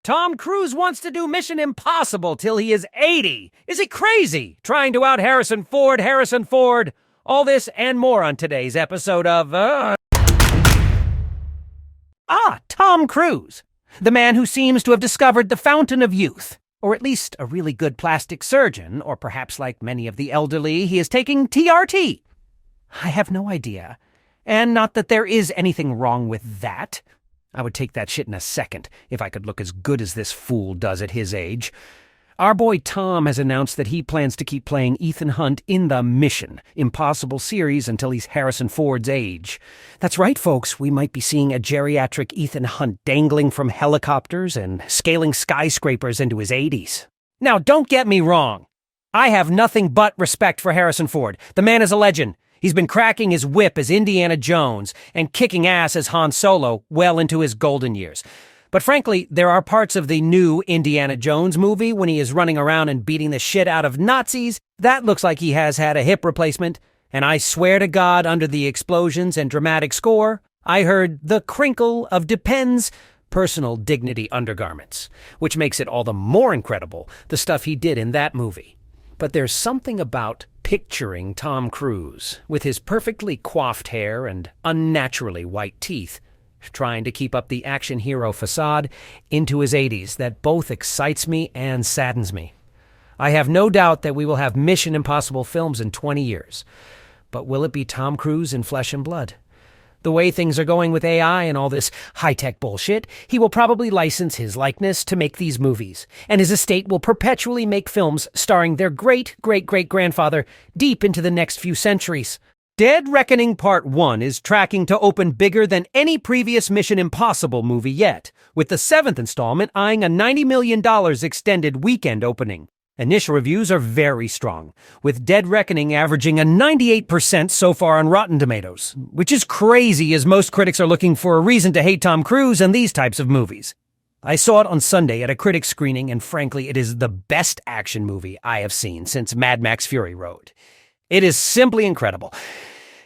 Tom Cruise wants to do Mission Impossible till he is 80. Is he crazy? Trying to out Harrison Ford. All this and more on today's episode of, Tom Cruise. The man who seems to have discovered the fountain of youth. Or at least a really good plastic surgeon, or perhaps like many of the elderly, he is taking TRT. I have no idea. And not that there is anything wrong with that. I would take that shit in a second if I could look as good as this fool does at his age. Our boy Tom has announced that he plans to keep playing Ethan Hunt in the Mission Impossible series until he's Harrison Ford's age. That's right, folks, we might be seeing a geriatric Ethan Hunt dangling from helicopters and scaling skyscrapers into his 80s. Now, don't get me wrong. I have nothing but respect for Harrison Ford. The man is a legend. He's been cracking his whip as Indiana Jones and kicking ass as Han Solo well into his golden years. But frankly, there are parts of the new Indiana Jones movie when he is running around and beating the shit out of Nazis that looks like he has had a hip replacement. And I swear to God, under the explosions and dramatic score, I heard the crinkle of Depends' personal dignity undergarments, which makes it all the more incredible, the stuff he did in that movie. But there's something about picturing Tom Cruise, with his perfectly coiffed hair and unnaturally white teeth, trying to keep up the action hero facade into his 80s, that both excites me and saddens me. I have no doubt that we will have Mission Impossible films in 20 years. But will it be Tom Cruise in flesh and blood? The way things are going with AI and all this high-tech bullshit, he will probably license his likeness to make these movies, and his estate will perpetually make films starring their great-great-great-grandfather deep into the next few centuries. Dead Reckoning Part 1 is tracking to open bigger than any previous Mission Impossible movie yet, with the 7th installment eyeing a $90 million extended weekend opening. Initial reviews are very strong, with Dead Reckoning averaging a 98% so far on Rotten Tomatoes, which is crazy as most critics are looking for a reason to hate Tom Cruise and these types of movies. I saw it on Sunday at a critic screening, and frankly, it is the best action movie I have seen since Mad Max Fury Road. It is simply incredible.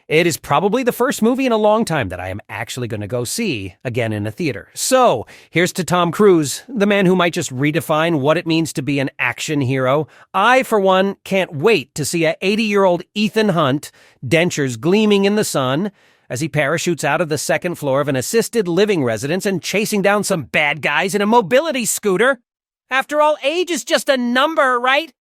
It is probably the first movie in a long time that I am actually going to go see again in a theater. So, here's to Tom Cruise, the man who might just redefine what it means to be an action hero. I, for one, can't wait to see a 80-year-old Ethan Hunt, dentures gleaming in the sun, as he parachutes out of the second floor of an assisted living residence and chasing down some bad guys in a mobility scooter. After all, age is just a number, right?